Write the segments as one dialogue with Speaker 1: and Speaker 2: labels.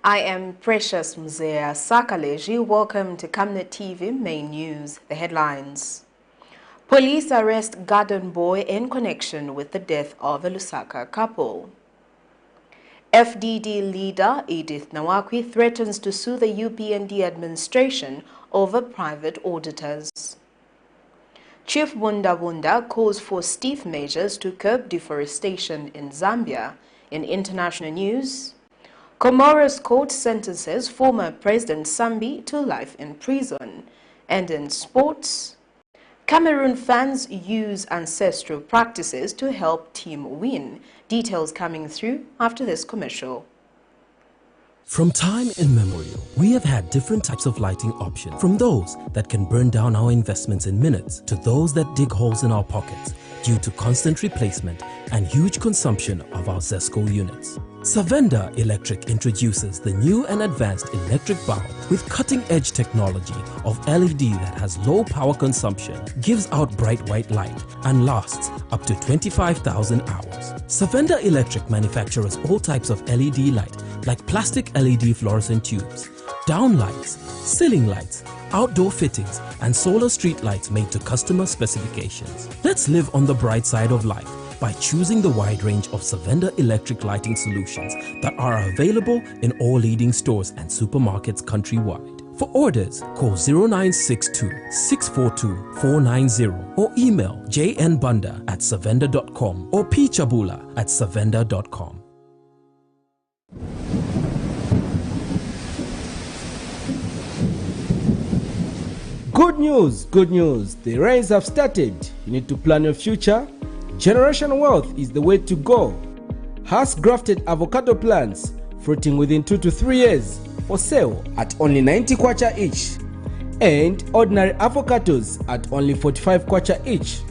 Speaker 1: I am Precious Mzea Sakaleji. Welcome to Camnet TV Main News. The headlines. Police arrest garden boy in connection with the death of a Lusaka couple. FDD leader EDITH NAWAKWI threatens to sue the UPND administration over private auditors. Chief BUNDA-BUNDA calls for stiff measures to curb deforestation in Zambia. In international news, COMOROS court sentences former President SAMBI to life in prison. And in sports, Cameroon fans use ancestral practices to help team win. Details coming through after this commercial.
Speaker 2: From time immemorial, we have had different types of lighting options, from those that can burn down our investments in minutes to those that dig holes in our pockets due to constant replacement and huge consumption of our ZESCO units. Savenda Electric introduces the new and advanced electric bulb with cutting-edge technology of LED that has low power consumption, gives out bright white light, and lasts up to 25,000 hours. Savenda Electric manufactures all types of LED light like plastic LED fluorescent tubes, down lights, ceiling lights, outdoor fittings, and solar street lights made to customer specifications. Let's live on the bright side of life by choosing the wide range of Savenda electric lighting solutions that are available in all leading stores and supermarkets countrywide. For orders, call 0962-642-490 or email jnbunda@savenda.com or pchabula@savenda.com.
Speaker 3: Good news, the rains have started. You need to plan your future. Generational wealth is the way to go. House-grafted avocado plants fruiting within 2 to 3 years for sale at only 90 kwacha each, and ordinary avocados at only 45 kwacha each.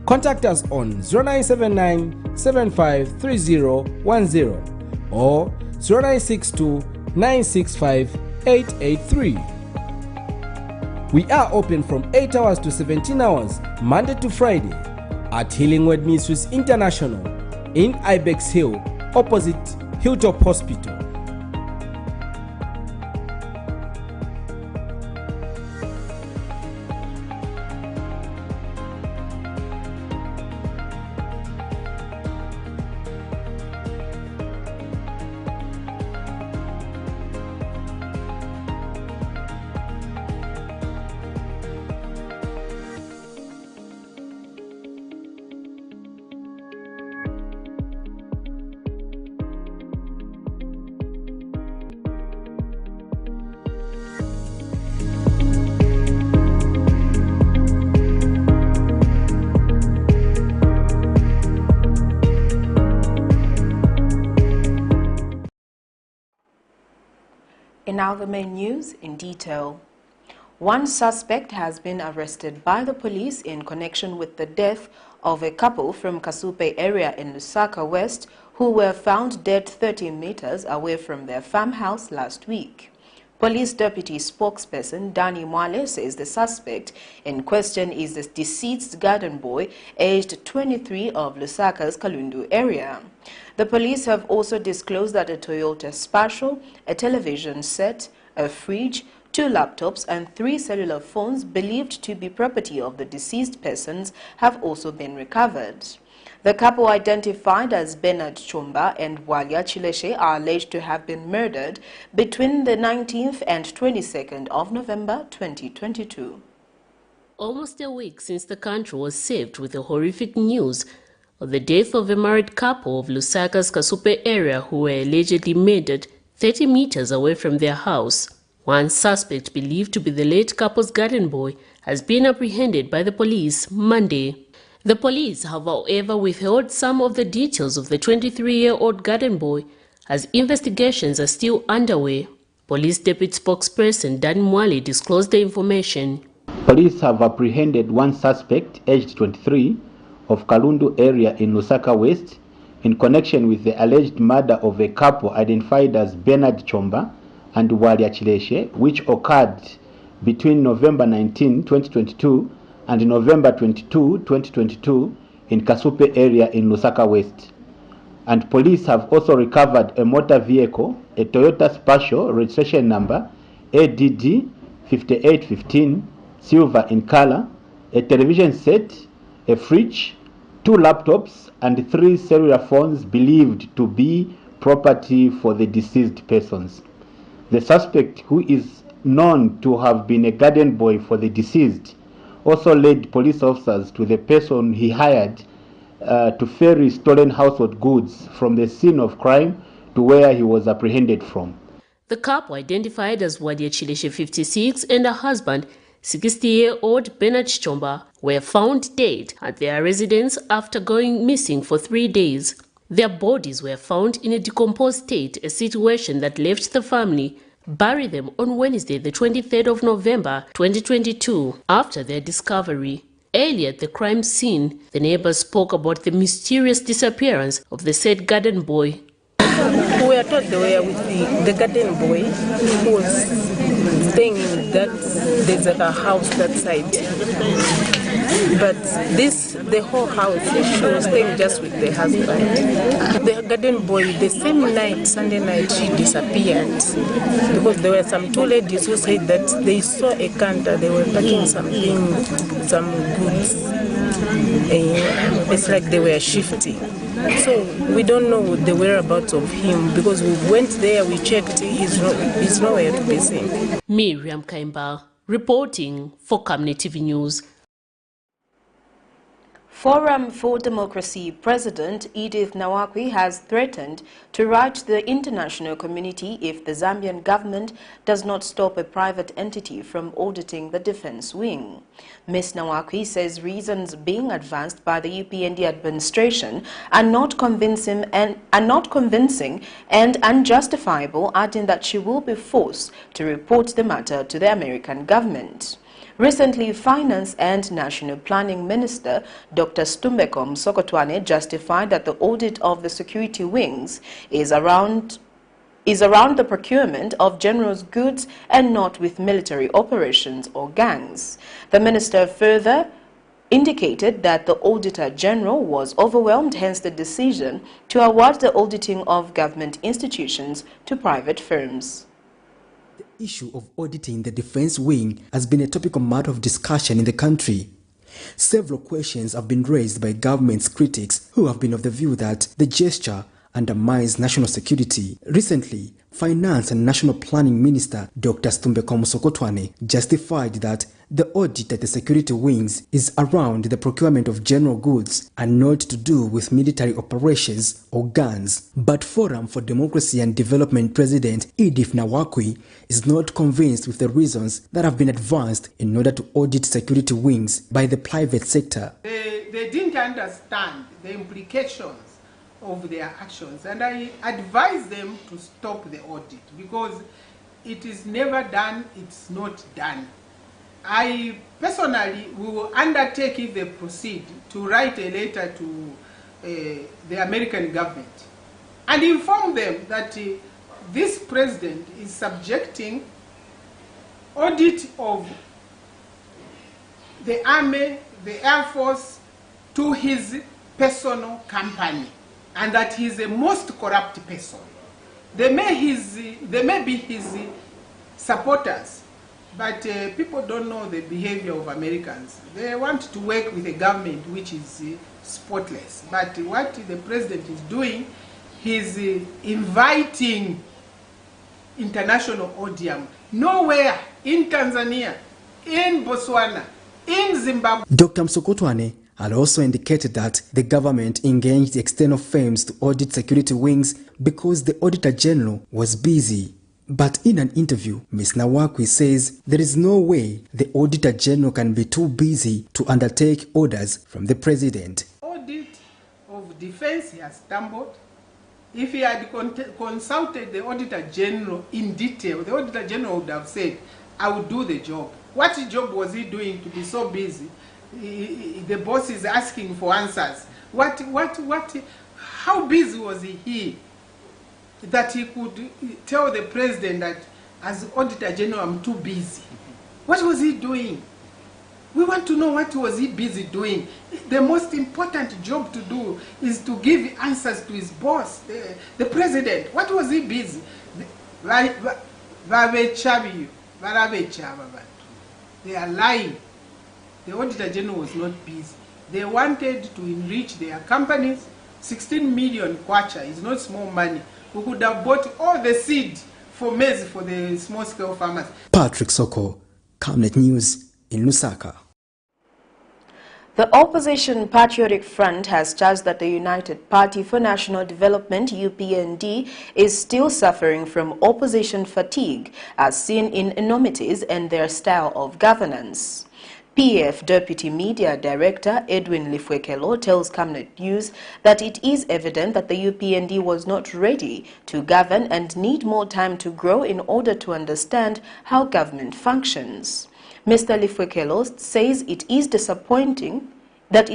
Speaker 3: Contact us on 0979 753010 or 0962 965 883. We are open from 8 hours to 17 hours, Monday to Friday, at Healing Word Ministries International in Ibex Hill, opposite Hilltop Hospital.
Speaker 1: And now the main news in detail. One suspect has been arrested by the police in connection with the death of a couple from Kasupe area in Lusaka West who were found dead 30 meters away from their farmhouse last week. Police Deputy Spokesperson Danny Mwale says the suspect in question is the deceased garden boy aged 23 of Lusaka's Kalundu area. The police have also disclosed that a Toyota Spatial, a television set, a fridge, 2 laptops and 3 cellular phones believed to be property of the deceased persons have also been recovered. The couple, identified as Bernard Chumba and Walia Chileshe, are alleged to have been murdered between the 19th and 22nd of November 2022.
Speaker 4: Almost a week since the country was saved with the horrific news of the death of a married couple of Lusaka's Kasupe area who were allegedly murdered 30 meters away from their house. One suspect, believed to be the late couple's garden boy, has been apprehended by the police Monday. The police have, however, withheld some of the details of the 23-year-old garden boy as investigations are still underway. Police Deputy Spokesperson Dan Mwale disclosed the information.
Speaker 5: Police have apprehended one suspect, aged 23, of Kalundu area in Lusaka West, in connection with the alleged murder of a couple identified as Bernard Chomba and Walia Chileshe, which occurred between November 19, 2022 and November 22, 2022 in Kasupe area in Lusaka West. and police have also recovered a motor vehicle, a Toyota Spatial registration number ADD 5815, silver in color, a television set, a fridge, 2 laptops, and 3 cellular phones believed to be property for the deceased persons. The suspect, who is known to have been a garden boy for the deceased, also led police officers to the person he hired to ferry stolen household goods from the scene of crime to where he was apprehended from.
Speaker 4: The couple, identified as Wadia Chileshe 56 and her husband, 60-year-old Bernard Chomba, were found dead at their residence after going missing for 3 days. Their bodies were found in a decomposed state, a situation that left the family bury them on Wednesday, the 23rd of November 2022, after their discovery. Earlier at the crime scene, the neighbors spoke about the mysterious disappearance of the said garden boy.
Speaker 6: We are told they were with the garden boy who was staying in that there's a house that side. But the whole house, she was staying just with the husband. The garden boy, the same night, Sunday night, she disappeared. Because there were some 2 ladies who said that they saw a canter, they were packing something, some goods. It's like they were shifting. So we don't know the whereabouts of him because we went there, we checked, he's nowhere to be seen.
Speaker 4: Miriam Kaimba, reporting for Camnet TV News.
Speaker 1: Forum for Democracy President EDITH NAWAKWI has threatened to write to the international community if the Zambian government does not stop a private entity from auditing the defense wing. Ms. NAWAKWI says reasons being advanced by the UPND administration are not convincing and unjustifiable, adding that she will be forced to report the matter to the American government. Recently, Finance and National Planning Minister Dr. Stumbeko Msokotwane justified that the audit of the security wings is around the procurement of general's goods and not with military operations or gangs. The minister further indicated that the Auditor General was overwhelmed, hence the decision to award the auditing of government institutions to private firms.
Speaker 7: The issue of auditing the defense wing has been a topical matter of discussion in the country. Several questions have been raised by government's critics who have been of the view that the gesture undermines national security. Recently, Finance and National Planning Minister Dr. Stumbeko Msokotwane justified that the audit at the security wings is around the procurement of general goods and not to do with military operations or guns. But Forum for Democracy and Development President EDITH NAWAKWI is not convinced with the reasons that have been advanced in order to audit security wings by the private sector.
Speaker 8: They didn't understand the implications of their actions, and I advise them to stop the audit because it is never done, it's not done. I personally will undertake, if they proceed, to write a letter to the American government and inform them that this president is subjecting audit of the Army, the Air Force to his personal company, and that he is the most corrupt person. They may be his supporters, but people don't know the behavior of Americans. They want to work with a government which is spotless. But what the president is doing, he's inviting international odium. Nowhere in Tanzania, in Botswana, in Zimbabwe.
Speaker 7: Dr. Msokotwane had also indicated that the government engaged external firms to audit security wings because the Auditor General was busy. But in an interview, Ms. NAWAKWI says there is no way the Auditor General can be too busy to undertake orders from the President.
Speaker 8: Audit of defense has stumbled. If he had consulted the Auditor General in detail, the Auditor General would have said, I will do the job. What job was he doing to be so busy? The boss is asking for answers. How busy was he that he could tell the president that as Auditor General I'm too busy? What was he doing? We want want to know what was he busy doing. The most important job to do is to give answers to his boss, the president. What was he busy? They are lying. The Auditor General was not busy. They wanted to enrich their companies. 16 million kwacha is not small money. We could have bought all the seed for maize for the small-scale farmers.
Speaker 7: Patrick Soko, Camnet News in Lusaka.
Speaker 1: The Opposition Patriotic Front has charged that the United Party for National Development, UPND, is still suffering from opposition fatigue, as seen in enormities and their style of governance. PF Deputy Media Director Edwin Lifwekelo tells Camnet News that it is evident that the UPND was not ready to govern and need more time to grow in order to understand how government functions. Mr. Lifwekelo says it is disappointing that the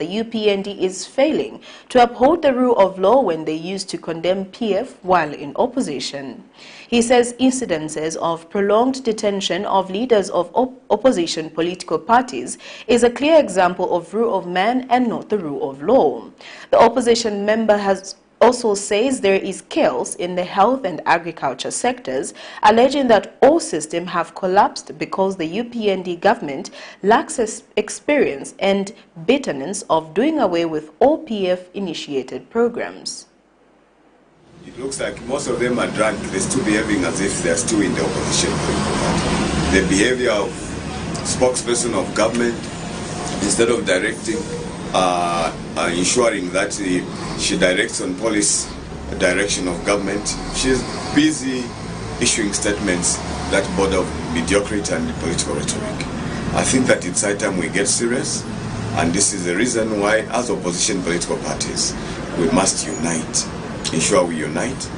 Speaker 1: UPND is failing to uphold the rule of law when they used to condemn PF while in opposition. He says incidences of prolonged detention of leaders of opposition political parties is a clear example of rule of man and not the rule of law. The opposition member has also says there is chaos in the health and agriculture sectors, alleging that all systems have collapsed because the UPND government lacks experience and bitterness of doing away with all PF-initiated programs.
Speaker 9: It looks like most of them are drunk. They're still behaving as if they're still in the opposition. The behavior of spokesperson of government, instead of directing, ensuring that she directs on policy direction of government, she's busy issuing statements that border mediocrity and political rhetoric. I think that it's high time we get serious, and this is the reason why, as opposition political parties, we must unite, ensure we unite,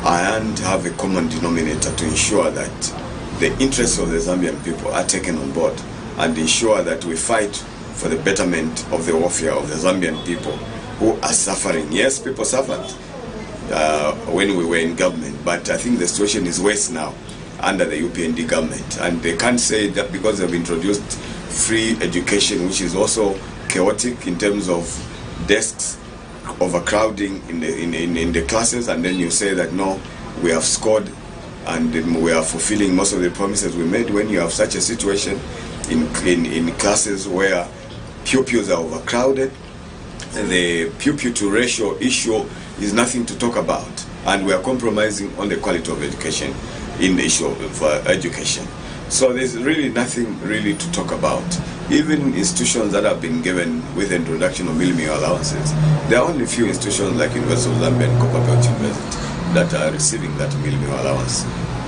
Speaker 9: and have a common denominator to ensure that the interests of the Zambian people are taken on board, and ensure that we fight for the betterment of the welfare of the Zambian people who are suffering. Yes, people suffered when we were in government, but I think the situation is worse now under the UPND government. And they can't say that because they've introduced free education, which is also chaotic in terms of desks, overcrowding in the classes, and then you say that no, we have scored and we are fulfilling most of the promises we made. When you have such a situation in classes where pupils are overcrowded, the pupil to ratio issue is nothing to talk about, and we are compromising on the quality of education in the issue of education. So there's really nothing really to talk about. Even institutions that have been given with the introduction of meal allowances, there are only few institutions like University of Zambia and Copperbelt University that are receiving that meal allowance.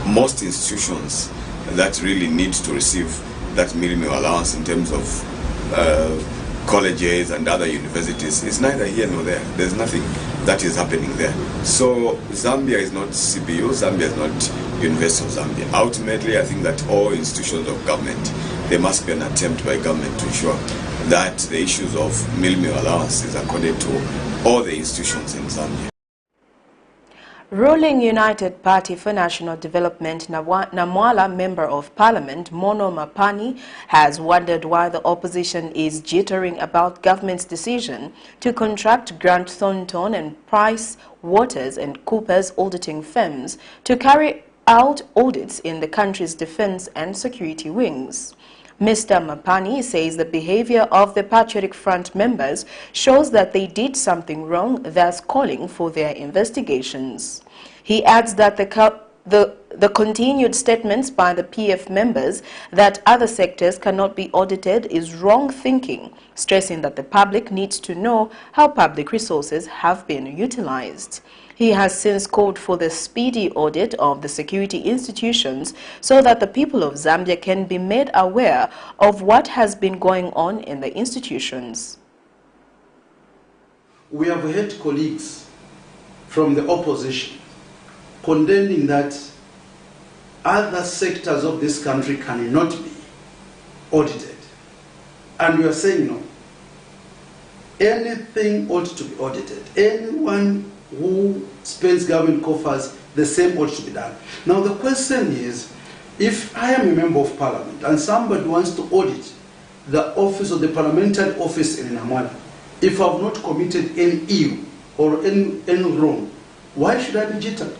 Speaker 9: Most institutions that really need to receive that meal allowance in terms of colleges and other universities is neither here nor there. There's nothing that is happening there. So Zambia is not CBU, Zambia is not University of Zambia. Ultimately, I think that all institutions of government, there must be an attempt by government to ensure that the issues of meal allowance is accorded to all the institutions in Zambia.
Speaker 1: Ruling United Party for National Development Namwala Member of Parliament Mono Mapani has wondered why the opposition is jittering about government's decision to contract Grant Thornton and Price Waters and Coopers auditing firms to carry out audits in the country's defense and security wings. Mr. Mapani says the behavior of the Patriotic Front members shows that they did something wrong, thus calling for their investigations. He adds that the continued statements by the PF members that other sectors cannot be audited is wrong thinking, stressing that the public needs to know how public resources have been utilized. He has since called for the speedy audit of the security institutions so that the people of Zambia can be made aware of what has been going on in the institutions.
Speaker 10: We have heard colleagues from the opposition condemning that other sectors of this country cannot be audited. And we are saying no. Anything ought to be audited. Anyone who spends government coffers, the same ought to be done. Now the question is, If I am a member of parliament and somebody wants to audit the office of the parliamentary office in Namala, if I have not committed any ill or any wrong, why should I be jittered?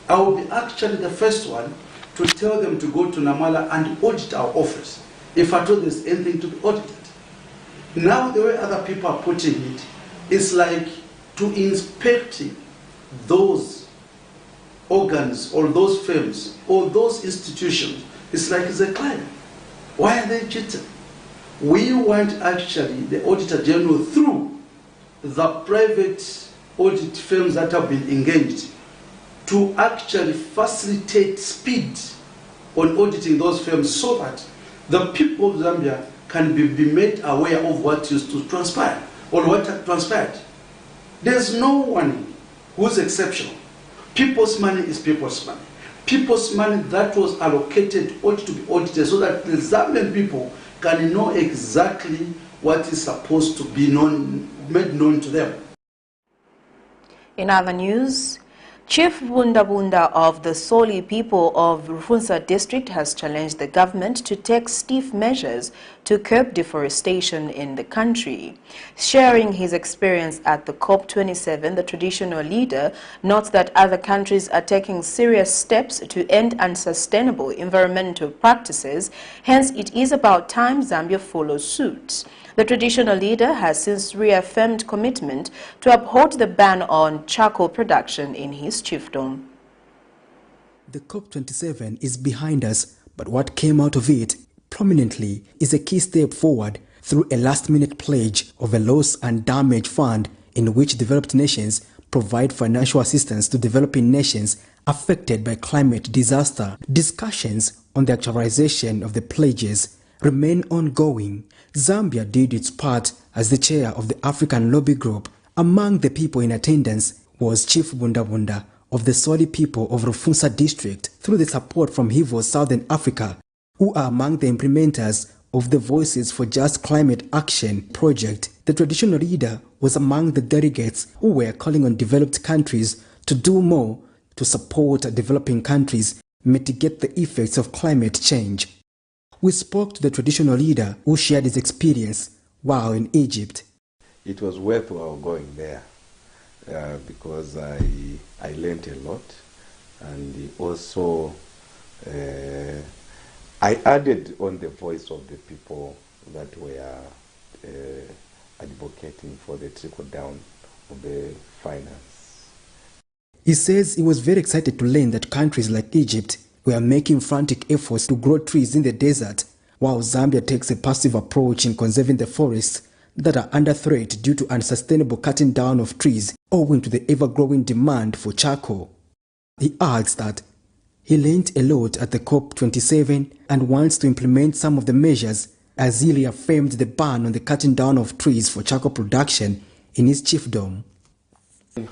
Speaker 10: I will be actually the first one to tell them to go to Namala and audit our office if I told there's anything to be audited. Now the way other people are putting it, it's like to inspect those organs or those firms or those institutions. It's like it's a crime. Why are they cheating? We want actually the Auditor General, through the private audit firms that have been engaged, to actually facilitate speed on auditing those firms so that the people of Zambia can be made aware of what used to transpire or what had transpired. There's no one who's exceptional. People's money is people's money. People's money that was allocated ought to be audited so that the Zambian people can know exactly what is supposed to be made known to them.
Speaker 1: In other news, Chief BUNDA-BUNDA of the Soli people of Rufunsa district has challenged the government to take stiff measures to curb deforestation in the country. Sharing his experience at the COP27, the traditional leader notes that other countries are taking serious steps to end unsustainable environmental practices, hence it is about time Zambia follows suit. The traditional leader has since reaffirmed commitment to uphold the ban on charcoal production in his chiefdom.
Speaker 7: The COP27 is behind us, but what came out of it prominently is a key step forward through a last-minute pledge of a loss and damage fund in which developed nations provide financial assistance to developing nations affected by climate disaster. Discussions on the actualization of the pledges remain ongoing. Zambia did its part as the chair of the African Lobby Group. Among the people in attendance was Chief BUNDA-BUNDA of the Soli people of Rufunsa district through the support from HIVO Southern Africa, who are among the implementers of the Voices for Just Climate Action project. The traditional leader was among the delegates who were calling on developed countries to do more to support developing countries mitigate the effects of climate change. We spoke to the traditional leader who shared his experience while in Egypt.
Speaker 11: It was worthwhile going there because I learned a lot, and also I added on the voice of the people that were advocating for the trickle down of the finance.
Speaker 7: He says he was very excited to learn that countries like Egypt were making frantic efforts to grow trees in the desert, while Zambia takes a passive approach in conserving the forests that are under threat due to unsustainable cutting down of trees owing to the ever-growing demand for charcoal. He adds that he learned a lot at the COP27 and wants to implement some of the measures, as he reaffirmed the ban on the cutting down of trees for charcoal production in his chiefdom.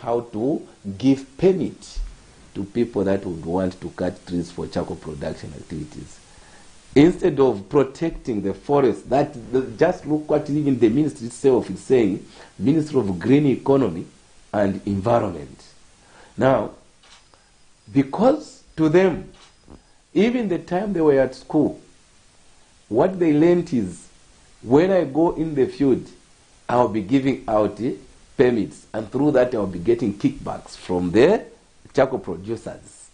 Speaker 11: How to give permit to people that would want to cut trees for charcoal production activities. Instead of protecting the forest, just look what even the ministry itself is saying, Ministry of Green Economy and Environment. Now, because to them, even the time they were at school, what they learned is, when I go in the field, I'll be giving out permits, and through that I'll be getting kickbacks from the charcoal producers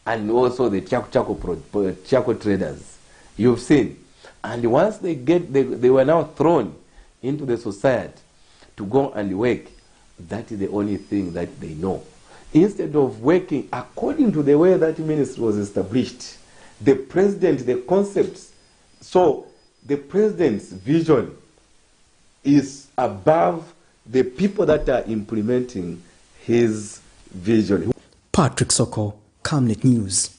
Speaker 11: and also the charcoal traders. You've seen. And once they were now thrown into the society to go and work. That is the only thing that they know. Instead of working according to the way that ministry was established, the president, the concepts, so the president's vision is above the people that are implementing his vision.
Speaker 7: Patrick Soko, Camnet News.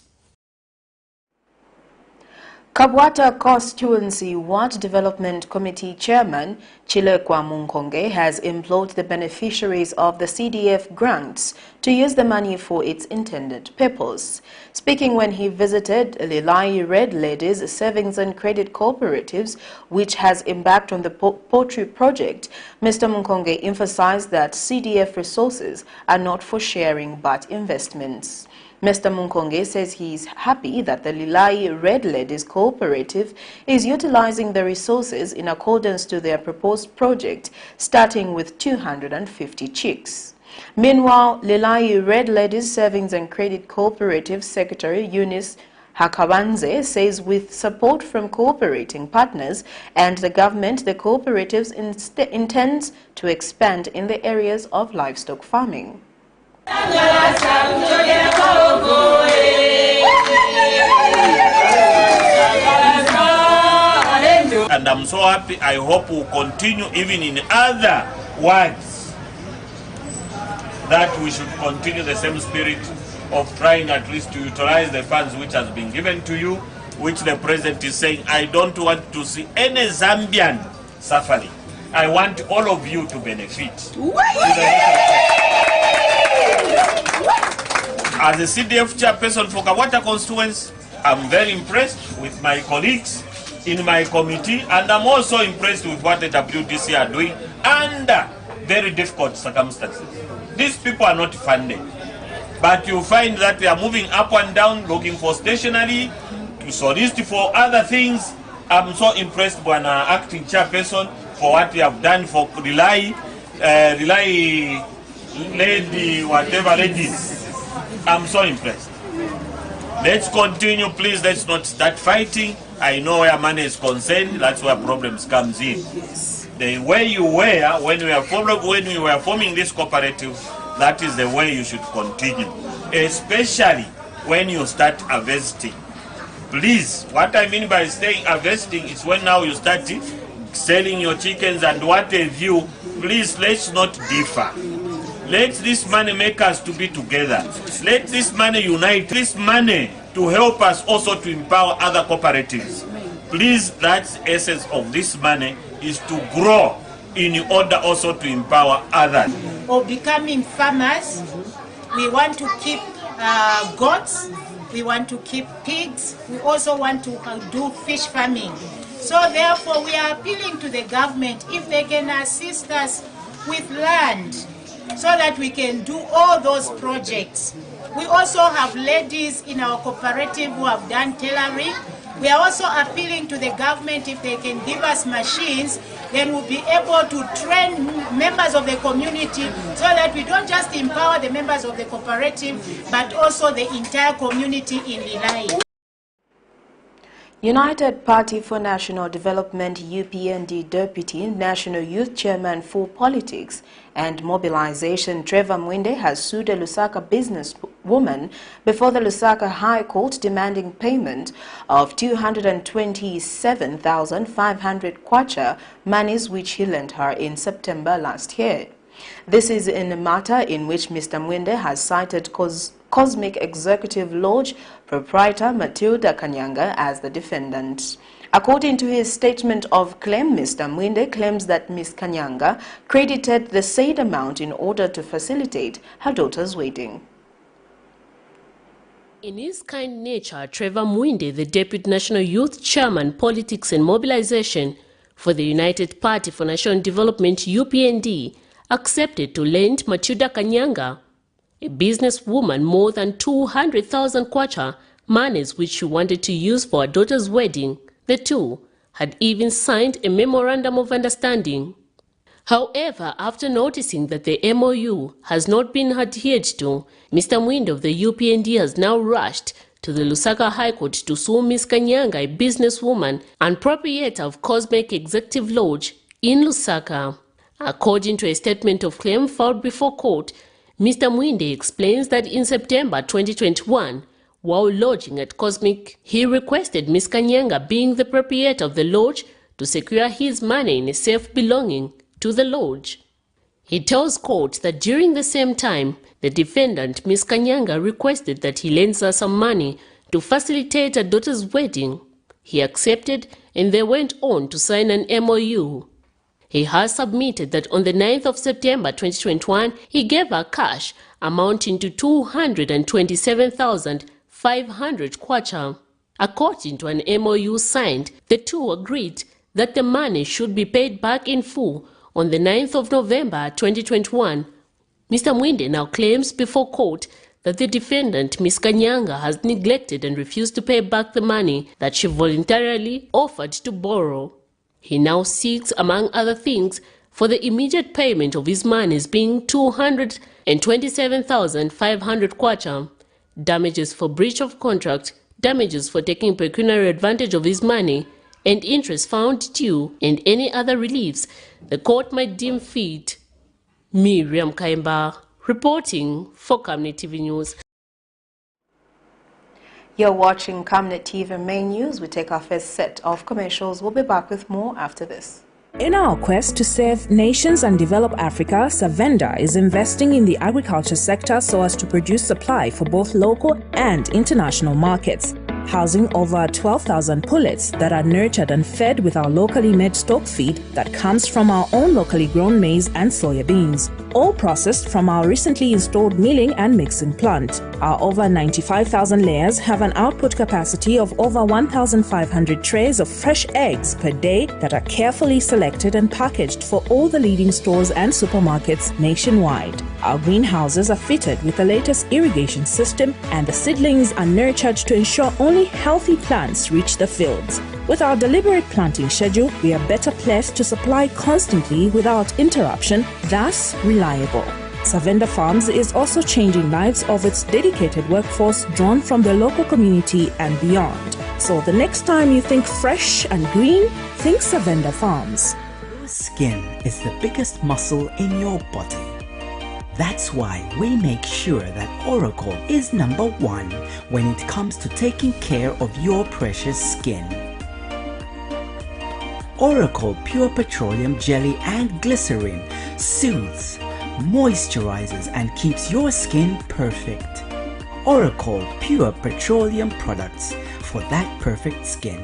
Speaker 1: Kabwata Constituency Ward Development Committee Chairman Chilekwa Munkonge has implored the beneficiaries of the CDF grants to use the money for its intended purpose. Speaking when he visited Lilai Red Ladies Savings and Credit Cooperatives, which has embarked on the poultry project, Mr. Munkonge emphasized that CDF resources are not for sharing but investments. Mr. Munkonge says he is happy that the Lilai Red Ladies Cooperative is utilizing the resources in accordance to their proposed project, starting with 250 chicks. Meanwhile, Lilai Red Ladies Savings and Credit Cooperative Secretary Eunice Hakabanze says with support from cooperating partners and the government, the cooperatives intends to expand in the areas of livestock farming.
Speaker 12: And I'm so happy. I hope we'll continue even in other wards, that we should continue the same spirit of trying at least to utilize the funds which has been given to you, which the president is saying, I don't want to see any Zambian suffering. I want all of you to benefit. As a CDF chairperson for Kawata constituency, I'm very impressed with my colleagues in my committee, and I'm also impressed with what the WTC are doing under very difficult circumstances. These people are not funded, but you find that they are moving up and down, looking for stationery, to solicit for other things. I'm so impressed by an acting chairperson for what you have done for Lilai ladies. I'm so impressed. Let's continue, please. Let's not start fighting. I know where money is concerned. That's where problems comes in. The way you were when we were forming this cooperative, that is the way you should continue, especially when you start harvesting. Please, what I mean by staying harvesting is when now you start selling your chickens and what have you. Please, let's not differ. Let this money make us to be together. Let this money unite. This money to help us also to empower other cooperatives. Please, that's the essence of this money, is to grow in order also to empower others.
Speaker 13: Of becoming farmers, we want to keep goats, we want to keep pigs, we also want to do fish farming. So therefore we are appealing to the government if they can assist us with land, so that we can do all those projects. We also have ladies in our cooperative who have done tailoring. We are also appealing to the government if they can give us machines, then we'll be able to train members of the community so that we don't just empower the members of the cooperative, but also the entire community in Lilai.
Speaker 1: United Party for National Development UPND Deputy National Youth Chairman for Politics and Mobilization Trevor Mwinde has sued a Lusaka businesswoman before the Lusaka High Court demanding payment of 227,500 kwacha, monies which he lent her in September last year. This is in a matter in which Mr. Mwinde has cited Cosmic Executive Lodge proprietor Matilda Kanyanga as the defendant. According to his statement of claim, Mr. Mwinde claims that Ms. Kanyanga credited the said amount in order to facilitate her daughter's wedding.
Speaker 4: In his kind nature, Trevor Mwinde, the Deputy National Youth Chairman, Politics and Mobilization for the United Party for National Development UPND, accepted to lend Matilda Kanyanga, a businesswoman, more than 200,000 kwacha, monies which she wanted to use for her daughter's wedding. The two had even signed a memorandum of understanding. However, after noticing that the MOU has not been adhered to, Mr. Mwinde of the UPND has now rushed to the Lusaka High Court to sue Ms. Kanyanga, a businesswoman and proprietor of Cosmic Executive Lodge in Lusaka. According to a statement of claim filed before court, Mr. Mwinde explains that in September 2021, while lodging at Cosmic, he requested Ms. Kanyanga, being the proprietor of the lodge, to secure his money in a safe belonging to the lodge. He tells court that during the same time, the defendant, Ms. Kanyanga, requested that he lends her some money to facilitate her daughter's wedding. He accepted, and they went on to sign an MOU. He has submitted that on the 9th of September 2021, he gave her cash amounting to 227,500 kwacha. According to an MOU signed, the two agreed that the money should be paid back in full on the 9th of November 2021. Mr. Mwinde now claims before court that the defendant, Ms. Kanyanga, has neglected and refused to pay back the money that she voluntarily offered to borrow. He now seeks, among other things, for the immediate payment of his monies, being 227,500 kwacha, damages for breach of contract, damages for taking pecuniary advantage of his money, and interest found due, and any other reliefs the court might deem fit. Miriam Kaimba, reporting for Camnet TV News.
Speaker 1: You're watching Camnet TV Main News. We take our first set of commercials. We'll be back with more after this.
Speaker 14: In our quest to serve nations and develop Africa, Savenda is investing in the agriculture sector so as to produce supply for both local and international markets, housing over 12,000 pullets that are nurtured and fed with our locally made stock feed that comes from our own locally grown maize and soya beans, all processed from our recently installed milling and mixing plant. Our over 95,000 layers have an output capacity of over 1,500 trays of fresh eggs per day that are carefully selected and packaged for all the leading stores and supermarkets nationwide. Our greenhouses are fitted with the latest irrigation system, and the seedlings are nurtured to ensure only healthy plants reach the fields. With our deliberate planting schedule, we are better placed to supply constantly without interruption, thus reliable. Savenda Farms is also changing lives of its dedicated workforce drawn from the local community and beyond. So the next time you think fresh and green, think Savenda Farms.
Speaker 15: Your skin is the biggest muscle in your body. That's why we make sure that Oracle is #1 when it comes to taking care of your precious skin. Oracle Pure Petroleum Jelly and Glycerin soothes, moisturizes and keeps your skin perfect. Oracle Pure Petroleum products for that perfect skin.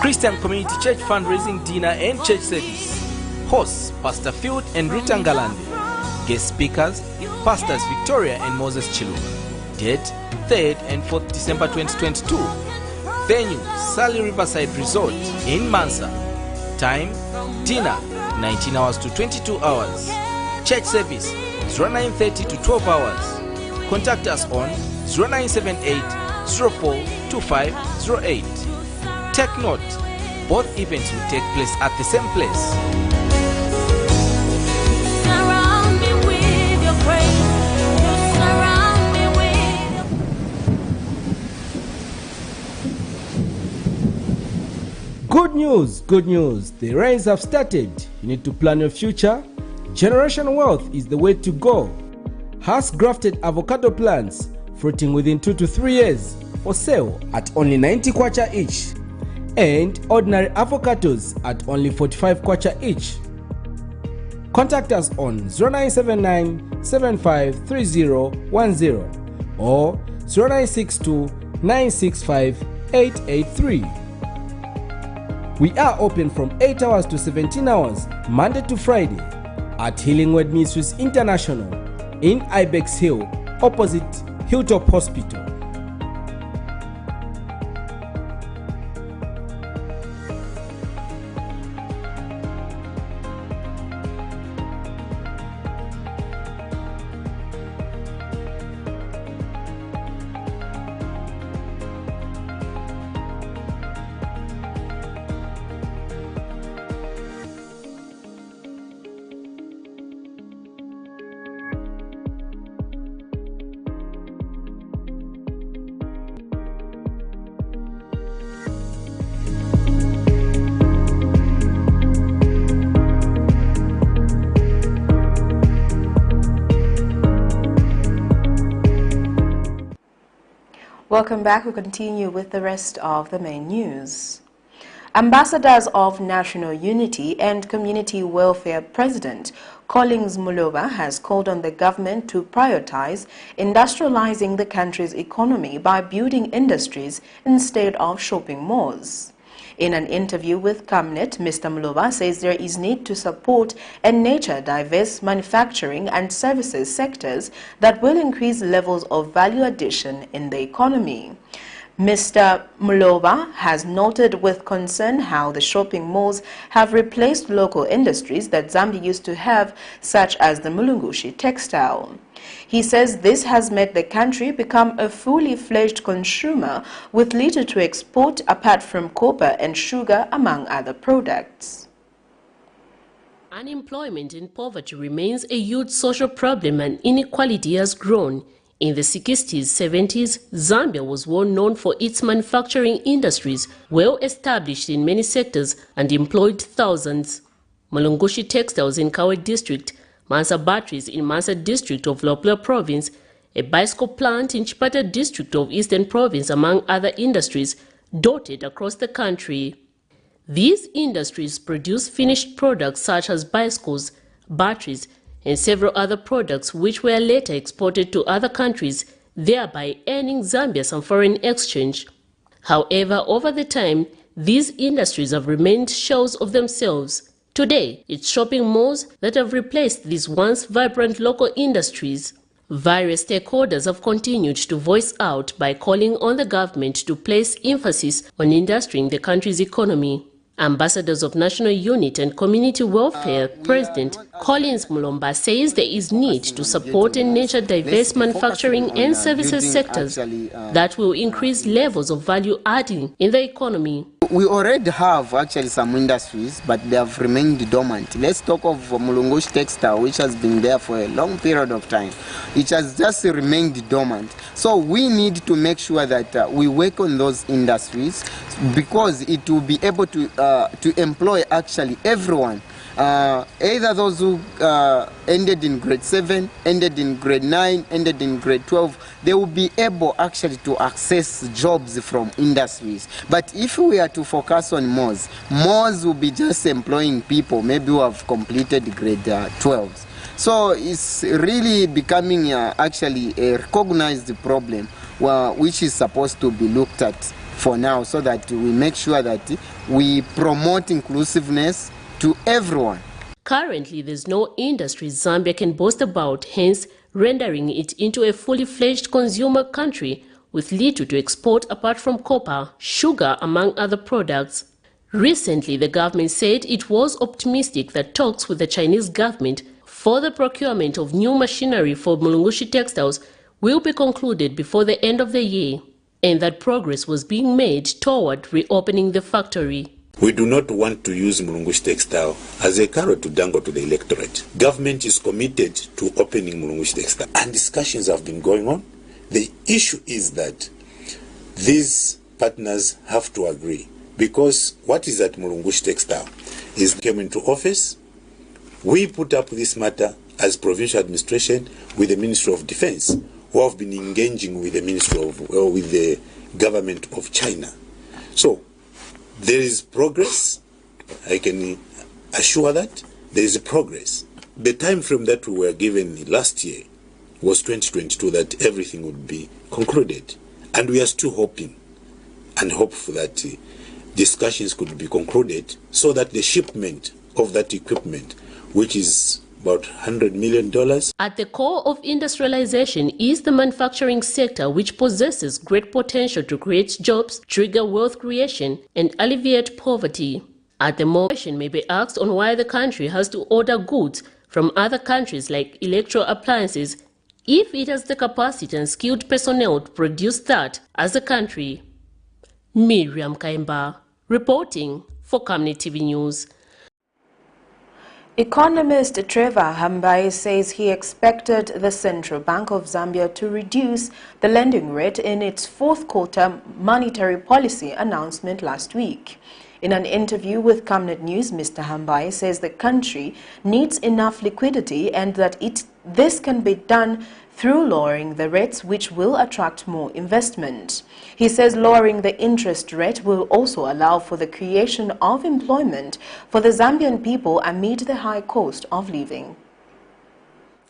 Speaker 3: Christian Community Church Fundraising Dinner and Church Service. Hosts Pastor Field and Rita Ngalande. Guest speakers Pastors Victoria and Moses Chiluba. Date 3rd and 4th December 2022. Venue Sally Riverside Resort in Mansa. Time dinner 19 hours to 22 hours. Church service 0930 to 12 hours. Contact us on 0978 04 2508. Take note, both events will take place at the same place.
Speaker 16: Surround me with your grace. Surround me with
Speaker 3: Good news, good news. The rains have started. You need to plan your future. Generational wealth is the way to go. Has grafted avocado plants fruiting within 2 to 3 years for sale at only 90 kwacha each. And ordinary avocados at only 45 kwacha each. Contact us on 0979 753010 or 0962 965 883. We are open from 8 hours to 17 hours Monday to Friday at Healing Word Ministries International in Ibex Hill opposite Hilltop Hospital.
Speaker 1: Welcome back. We continue with the rest of the main news. Ambassadors of National Unity and Community Welfare President Collins Muloba has called on the government to prioritize industrializing the country's economy by building industries instead of shopping malls. In an interview with Camnet, Mr. Muloba says there is need to support and nurture diverse manufacturing and services sectors that will increase levels of value addition in the economy. Mr. Muloba has noted with concern how the shopping malls have replaced local industries that Zambia used to have, such as the Mulungushi textile. He says this has made the country become a fully fledged consumer with little to export apart from copper and sugar, among other products.
Speaker 4: Unemployment and poverty remains a huge social problem, and inequality has grown. In the 60s, 70s, Zambia was well known for its manufacturing industries, well established in many sectors and employed thousands. Mulungushi Textiles in Kawe District, Mansa Batteries in Mansa District of Lopla Province, a bicycle plant in Chipata District of Eastern Province, among other industries dotted across the country. These industries produce finished products such as bicycles, batteries, and several other products which were later exported to other countries, thereby earning Zambia some foreign exchange. However, over the time, these industries have remained shells of themselves. Today, it's shopping malls that have replaced these once vibrant local industries. Various stakeholders have continued to voice out by calling on the government to place emphasis on industrying the country's economy. Ambassadors of National Unity and Community Welfare President Collins Mulomba says there is need to support and nurture diverse manufacturing and services sectors that will increase levels of value adding in the economy.
Speaker 17: We already have actually some industries, but they have remained dormant. Let's talk of Mulungushi Textile, which has been there for a long period of time. It has just remained dormant. So we need to make sure that we work on those industries, because it will be able to employ actually everyone. Either those who ended in grade 7, ended in grade 9, ended in grade 12, they will be able actually to access jobs from industries. But if we are to focus on malls will be just employing people maybe who have completed grade 12s. So it's really becoming actually a recognized problem which is supposed to be looked at for now, so that we make sure that we promote inclusiveness to everyone.
Speaker 4: Currently, there's no industry Zambia can boast about, hence rendering it into a fully fledged consumer country with little to export apart from copper, sugar, among other products. Recently, the government said it was optimistic that talks with the Chinese government for the procurement of new machinery for Mulungushi Textiles will be concluded before the end of the year, and that progress was being made toward reopening the factory.
Speaker 18: We do not want to use Mulungushi Textile as a carrot to dangle to the electorate. Government is committed to opening Mulungushi Textile, and discussions have been going on. The issue is that these partners have to agree, because what is at Mulungushi Textile is came into office. We put up this matter as provincial administration with the Ministry of Defense, who have been engaging with the Ministry of, with the government of China. So there is progress. I can assure that there is progress. The time frame that we were given last year was 2022, that everything would be concluded, and we are still hoping and hopeful that discussions could be concluded, so that the shipment of that equipment, which is about $100 million.
Speaker 4: At the core of industrialization is the manufacturing sector, which possesses great potential to create jobs, trigger wealth creation, and alleviate poverty. At the moment, question may be asked on why the country has to order goods from other countries like electro appliances if it has the capacity and skilled personnel to produce that as a country. Miriam Kaimba, reporting for Camnet TV News.
Speaker 1: Economist Trevor Hambai says he expected the Central Bank of Zambia to reduce the lending rate in its fourth quarter monetary policy announcement last week. In an interview with Camnet News, Mr. Hambai says the country needs enough liquidity and that this can be done through lowering the rates, which will attract more investment. He says lowering the interest rate will also allow for the creation of employment for the Zambian people amid the high cost of living.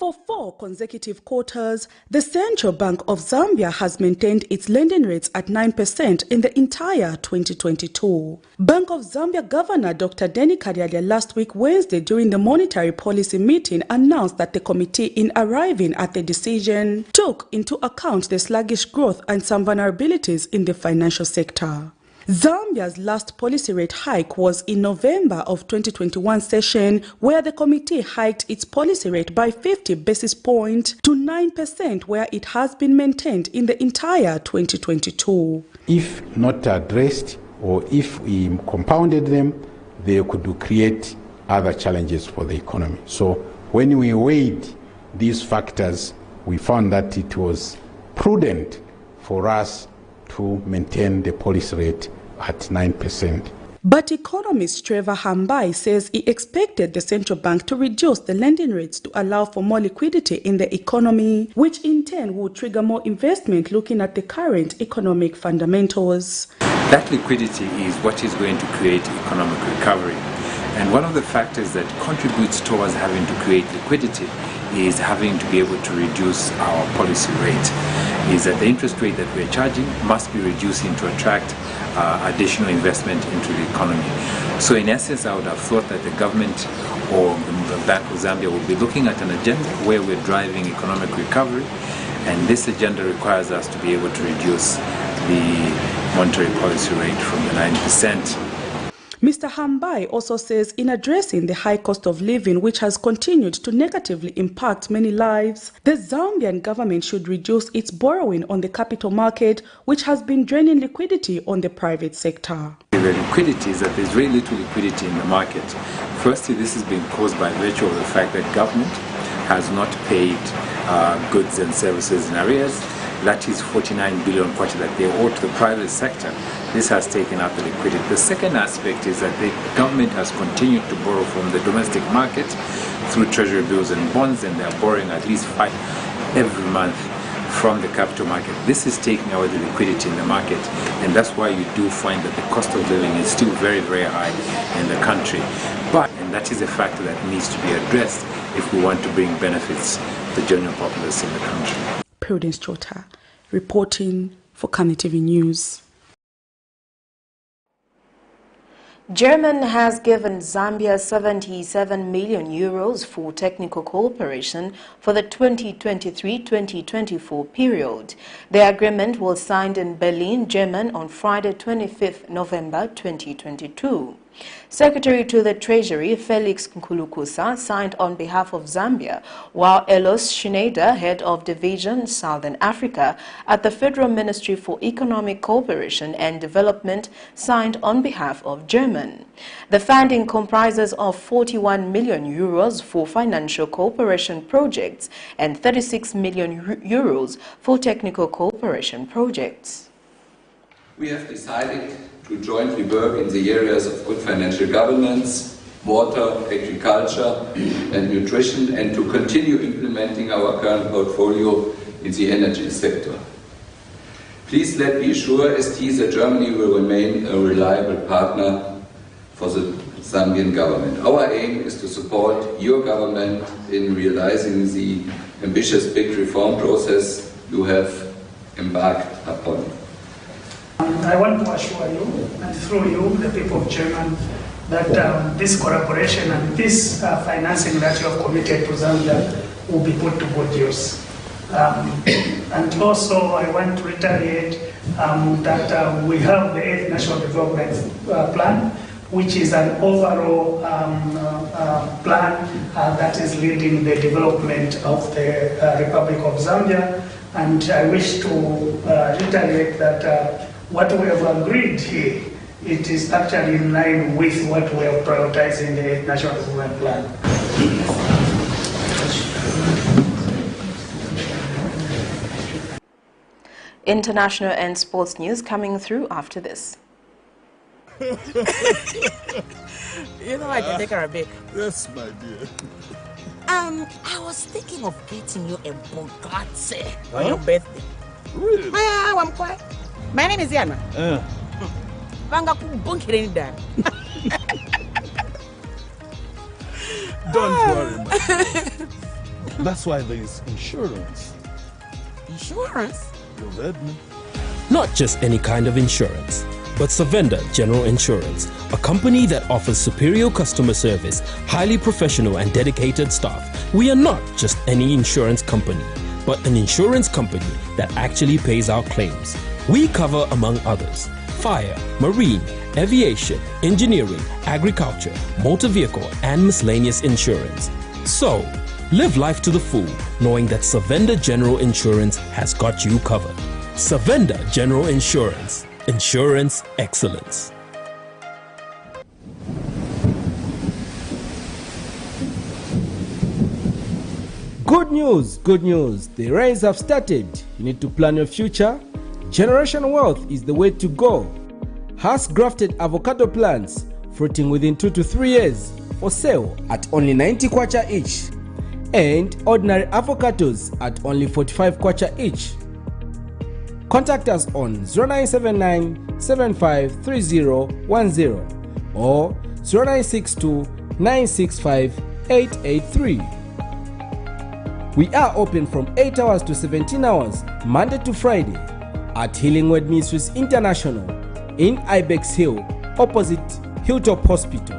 Speaker 19: For 4 consecutive quarters, the Central Bank of Zambia has maintained its lending rates at 9% in the entire 2022. Bank of Zambia Governor Dr. Denny Karialia last week Wednesday during the monetary policy meeting announced that the committee in arriving at the decision took into account the sluggish growth and some vulnerabilities in the financial sector. Zambia's last policy rate hike was in November of 2021 session, where the committee hiked its policy rate by 50 basis points to 9%, where it has been maintained in the entire 2022.
Speaker 20: If not addressed, or if we compounded them, they could create other challenges for the economy. So when we weighed these factors, we found that it was prudent for us to maintain the policy rate at 9%.
Speaker 19: But economist Trevor Hambai says he expected the central bank to reduce the lending rates to allow for more liquidity in the economy, which in turn would trigger more investment looking at the current economic fundamentals.
Speaker 21: That liquidity is what is going to create economic recovery. And one of the factors that contributes towards having to create liquidity is having to be able to reduce our policy rate. Is that the interest rate that we're charging must be reducing to attract additional investment into the economy. So in essence, I would have thought that the government or the Bank of Zambia will be looking at an agenda where we're driving economic recovery, and this agenda requires us to be able to reduce the monetary policy rate from the 9%.
Speaker 19: Mr. Hambai also says in addressing the high cost of living, which has continued to negatively impact many lives, the Zambian government should reduce its borrowing on the capital market, which has been draining liquidity on the private sector.
Speaker 21: The liquidity is that there's very little liquidity in the market. Firstly, this has been caused by virtue of the fact that government has not paid goods and services in arrears. That is 49 billion kwacha that they owe to the private sector. This has taken up the liquidity. The second aspect is that the government has continued to borrow from the domestic market through treasury bills and bonds, and they are borrowing at least 5 every month from the capital market. This is taking away the liquidity in the market, and that's why you do find that the cost of living is still very, very high in the country. And that is a factor that needs to be addressed if we want to bring benefits to the general populace in the country.
Speaker 19: Prudence Chota, reporting for Camnet TV News.
Speaker 1: Germany has given Zambia 77 million euros for technical cooperation for the 2023-2024 period. The agreement was signed in Berlin, Germany on Friday, 25th November 2022. Secretary to the Treasury Felix Nkulukusa signed on behalf of Zambia, while Elos Schneider, head of Division Southern Africa at the Federal Ministry for Economic Cooperation and Development, signed on behalf of Germany. The funding comprises of 41 million euros for financial cooperation projects and 36 million euros for technical cooperation projects.
Speaker 22: We have decided to jointly work in the areas of good financial governance, water, agriculture and nutrition, and to continue implementing our current portfolio in the energy sector. Please let me assure ST that Germany will remain a reliable partner for the Zambian government. Our aim is to support your government in realizing the ambitious big reform process you have embarked upon.
Speaker 23: I want to assure you, and through you, the people of Germany, that this collaboration and this financing that you have committed to Zambia will be put to good use. And also, I want to reiterate that we have the 8th National Development Plan, which is an overall plan that is leading the development of the Republic of Zambia. And I wish to reiterate that what we have agreed here, it is actually in line with what we have prioritized in the National Development Plan.
Speaker 1: International and sports news coming through after this.
Speaker 24: You know I can take her a bit. Yes, my dear. I was thinking of getting you a Bugatti on your birthday. Really? I'm quiet. My name is Yana. Don't worry, man.
Speaker 2: That's why there is insurance.
Speaker 24: Insurance?
Speaker 2: You heard me.
Speaker 3: Not just any kind of insurance, but Savenda General Insurance, a company that offers superior customer service, highly professional and dedicated staff. We are not just any insurance company, but an insurance company that actually pays our claims. We cover, among others, fire, marine, aviation, engineering, agriculture, motor vehicle, and miscellaneous insurance. So, live life to the full, knowing that Savenda General Insurance has got you covered. Savenda General Insurance. Insurance excellence. Good news, good news. The rains have started. You need to plan your future. Generational wealth is the way to go. Has grafted avocado plants fruiting within 2 to 3 years for sale at only 90 kwacha each, and ordinary avocados at only 45 kwacha each. Contact us on 0979 753010 or 0962 965 883. We are open from 8 hours to 17 hours, Monday to Friday, at Healing Word Ministries International in Ibex Hill, opposite Hilltop Hospital.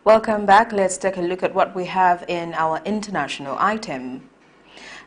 Speaker 1: Welcome back. Let's take a look at what we have in our international item.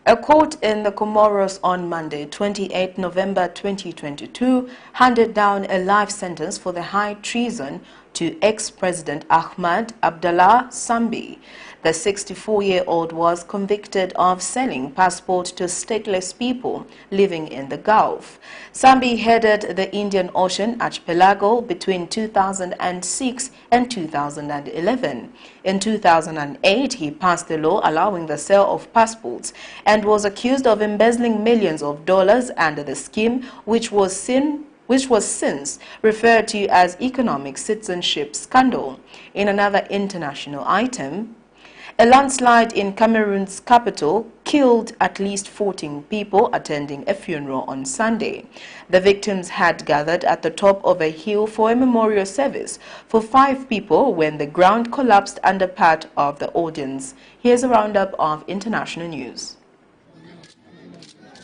Speaker 1: A court in the Comoros on Monday, 28 November 2022, handed down a life sentence for the high treason to ex-President Ahmed Abdallah Sambi. The 64-year-old was convicted of selling passports to stateless people living in the Gulf. Sambi headed the Indian Ocean archipelago between 2006 and 2011. In 2008, he passed a law allowing the sale of passports and was accused of embezzling millions of dollars under the scheme, which was since referred to as economic citizenship scandal. In another international item, a landslide in Cameroon's capital killed at least 14 people attending a funeral on Sunday. The victims had gathered at the top of a hill for a memorial service for 5 people when the ground collapsed under part of the audience. Here's a roundup of international news.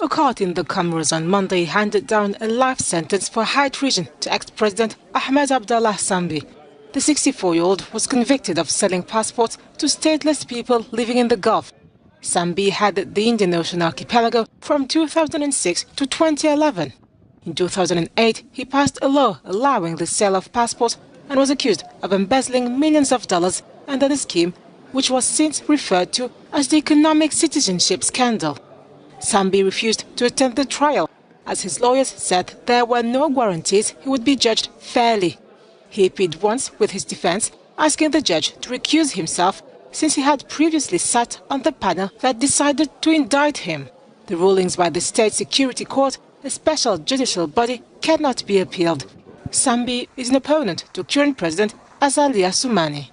Speaker 5: A court in the Comoros on Monday handed down a life sentence for high treason to ex-President Ahmed Abdallah Sambi. The 64-year-old was convicted of selling passports to stateless people living in the Gulf. Sambi headed the Indian Ocean archipelago from 2006 to 2011. In 2008, he passed a law allowing the sale of passports and was accused of embezzling millions of dollars under the scheme, which was since referred to as the economic citizenship scandal. Sambi refused to attend the trial, as his lawyers said there were no guarantees he would be judged fairly. He appealed once with his defense, asking the judge to recuse himself since he had previously sat on the panel that decided to indict him. The rulings by the State Security Court, a special judicial body, cannot be appealed. Sambi is an opponent to current President Azali Assoumani.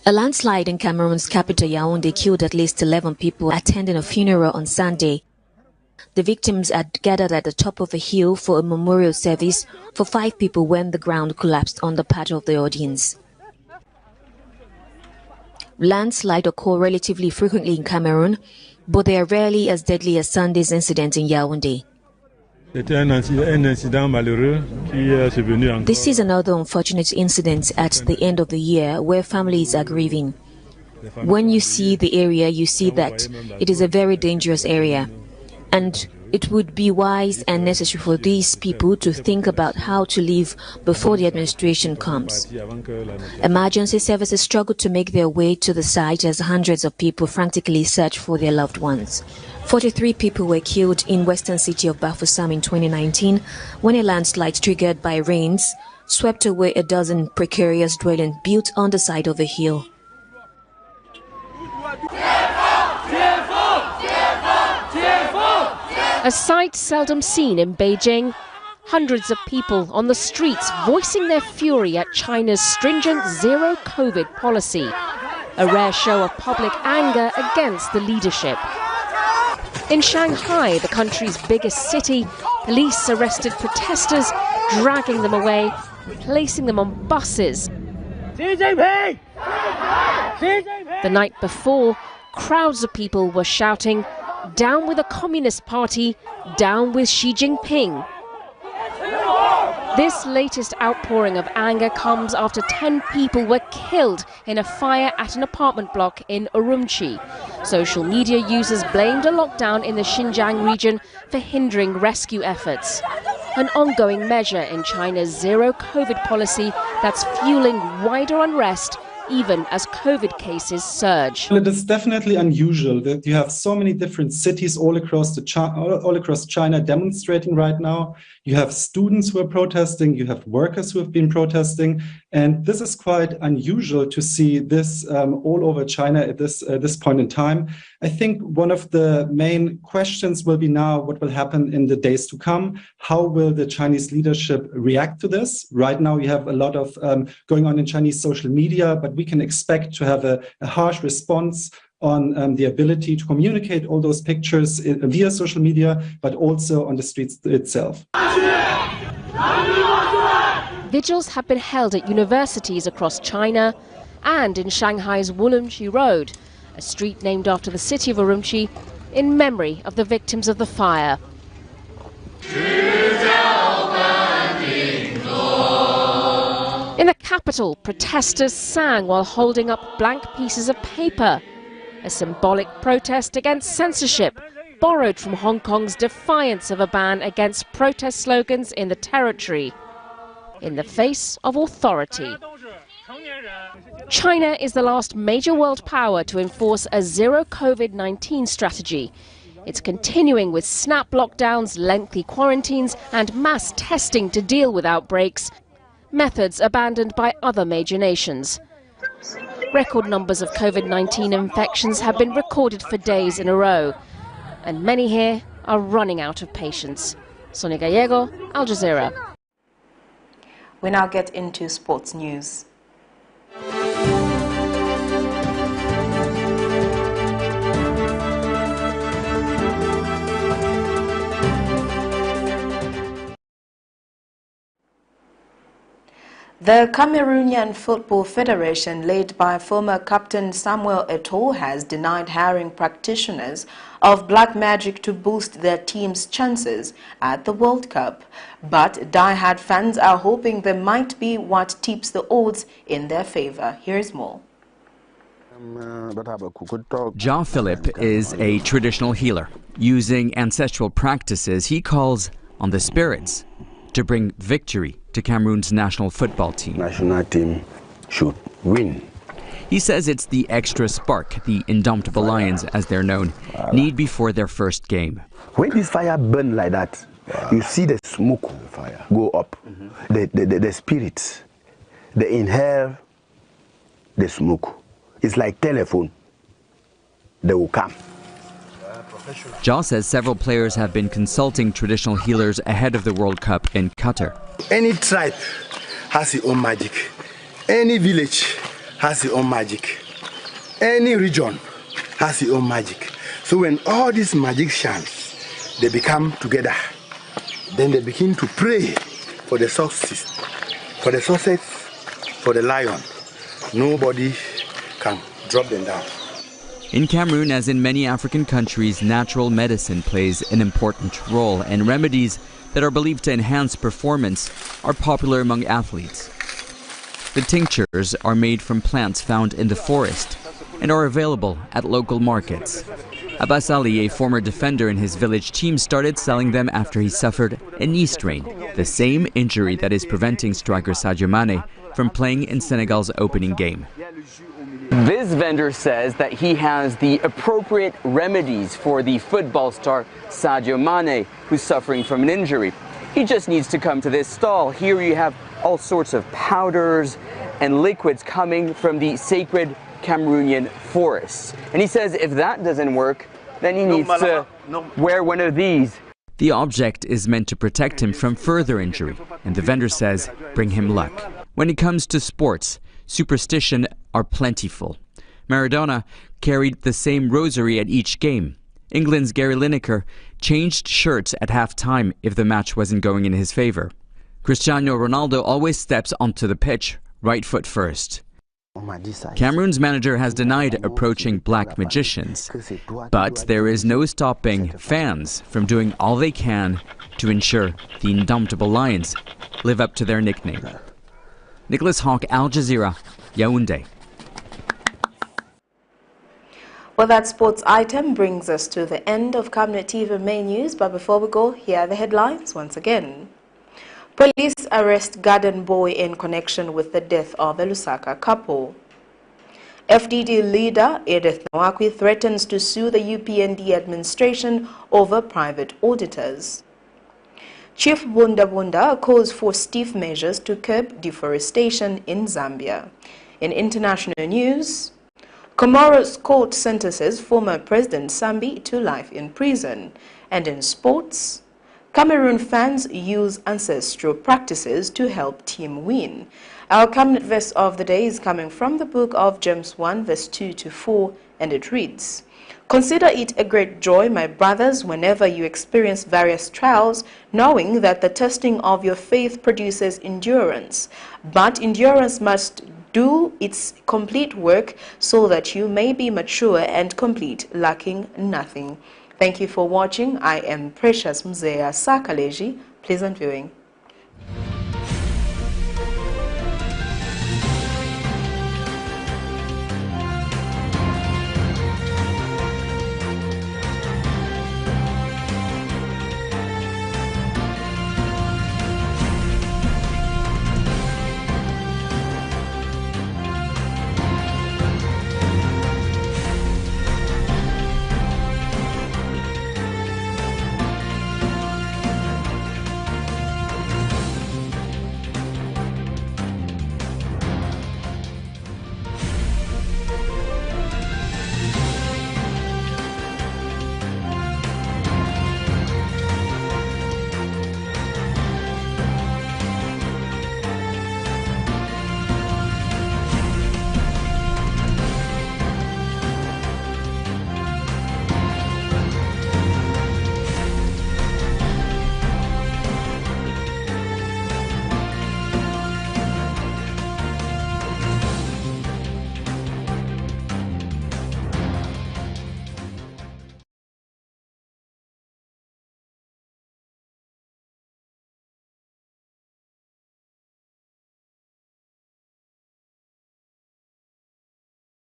Speaker 6: A landslide in Cameroon's capital Yaoundé killed at least 11 people attending a funeral on Sunday. The victims had gathered at the top of a hill for a memorial service for 5 people when the ground collapsed on the part of the audience. Landslides occur relatively frequently in Cameroon, but they are rarely as deadly as Sunday's incident in Yaoundé. This is another unfortunate incident at the end of the year where families are grieving. When you see the area, you see that it is a very dangerous area. And It would be wise and necessary for these people to think about how to live before the administration comes. Emergency services struggle to make their way to the site as hundreds of people frantically search for their loved ones. 43 people were killed in western city of Bafoussam in 2019 when a landslide triggered by rains swept away a dozen precarious dwellings built on the side of a hill.
Speaker 8: A sight seldom seen in Beijing, hundreds of people on the streets voicing their fury at China's stringent zero-COVID policy, a rare show of public anger against the leadership. In Shanghai, the country's biggest city, police arrested protesters, dragging them away, placing them on buses. The night before, crowds of people were shouting, "Down with the Communist Party, down with Xi Jinping." This latest outpouring of anger comes after 10 people were killed in a fire at an apartment block in Urumqi. Social media users blamed a lockdown in the Xinjiang region for hindering rescue efforts. An ongoing measure in China's zero-COVID policy that's fueling wider unrest even as COVID cases surge.
Speaker 9: It is definitely unusual that you have so many different cities all across China demonstrating right now. You have students who are protesting, you have workers who have been protesting, and this is quite unusual to see this all over China at this point in time. I think one of the main questions will be now what will happen in the days to come. How will the Chinese leadership react to this? Right now you have a lot of going on in Chinese social media, but we can expect to have a harsh response on the ability to communicate all those pictures via social media, but also on the streets itself.
Speaker 8: Vigils have been held at universities across China and in Shanghai's Urumqi Road, a street named after the city of Urumqi, in memory of the victims of the fire. In the capital, protesters sang while holding up blank pieces of paper, a symbolic protest against censorship, borrowed from Hong Kong's defiance of a ban against protest slogans in the territory, in the face of authority. China is the last major world power to enforce a zero COVID-19 strategy. It's continuing with snap lockdowns, lengthy quarantines, and mass testing to deal with outbreaks, methods abandoned by other major nations. Record numbers of COVID-19 infections have been recorded for days in a row, and many here are running out of patience. Sonia Gallego, Al Jazeera.
Speaker 1: We now get into sports news. The Cameroonian Football Federation, led by former captain Samuel Eto'o, has denied hiring practitioners of black magic to boost their team's chances at the World Cup. But die-hard fans are hoping there might be what tips the odds in their favor. Here's more.
Speaker 10: Jean-Philippe is a traditional healer, using ancestral practices he calls on the spirits to bring victory to Cameroon's national football team.
Speaker 11: National team should win.
Speaker 10: He says it's the extra spark the indomitable Lions, as they're known, need before their first game.
Speaker 11: When this fire burns like that, you see the smoke go up. The spirits, they inhale the smoke. It's like telephone. They will come.
Speaker 10: Jean says several players have been consulting traditional healers ahead of the World Cup in Qatar.
Speaker 11: Any tribe has its own magic. Any village has its own magic. Any region has its own magic. So when all these magicians, they become together, then they begin to pray for the success, for the lion. Nobody can drop them down.
Speaker 10: In Cameroon, as in many African countries, natural medicine plays an important role, and remedies that are believed to enhance performance are popular among athletes. The tinctures are made from plants found in the forest and are available at local markets. Abbas Ali, a former defender in his village team, started selling them after he suffered a knee strain, the same injury that is preventing striker Sadio Mane from playing in Senegal's opening game.
Speaker 7: This vendor says that he has the appropriate remedies for the football star Sadio Mane, who's suffering from an injury. He just needs to come to this stall. Here you have all sorts of powders and liquids coming from the sacred Cameroonian forests. And he says if that doesn't work, then he needs to wear one of these.
Speaker 10: The object is meant to protect him from further injury, and the vendor says bring him luck. When it comes to sports, superstition are plentiful. Maradona carried the same rosary at each game. England's Gary Lineker changed shirts at half-time if the match wasn't going in his favor. Cristiano Ronaldo always steps onto the pitch, right foot first. Cameroon's manager has denied approaching black magicians, but there is no stopping fans from doing all they can to ensure the indomitable Lions live up to their nickname. Nicholas Hawk, Al Jazeera, Yaoundé.
Speaker 1: Well, that sports item brings us to the end of Camnet TV main news, but before we go, here are the headlines once again. Police arrest garden boy in connection with the death of a Lusaka couple. FDD leader EDITH NAWAKWI threatens to sue the UPND administration over private auditors. Chief BUNDA-BUNDA calls for stiff measures to curb deforestation in Zambia. In international news, COMOROS court sentences former President SAMBI to life in prison. And in sports, Cameroon fans use ancestral practices to help team win. Our Camnet verse of the day is coming from the book of James 1 verse 2 to 4, and it reads, "Consider it a great joy, my brothers, whenever you experience various trials, knowing that the testing of your faith produces endurance. But endurance must do its complete work so that you may be mature and complete, lacking nothing." Thank you for watching. I am Precious Mzea Sakaleji. Pleasant viewing.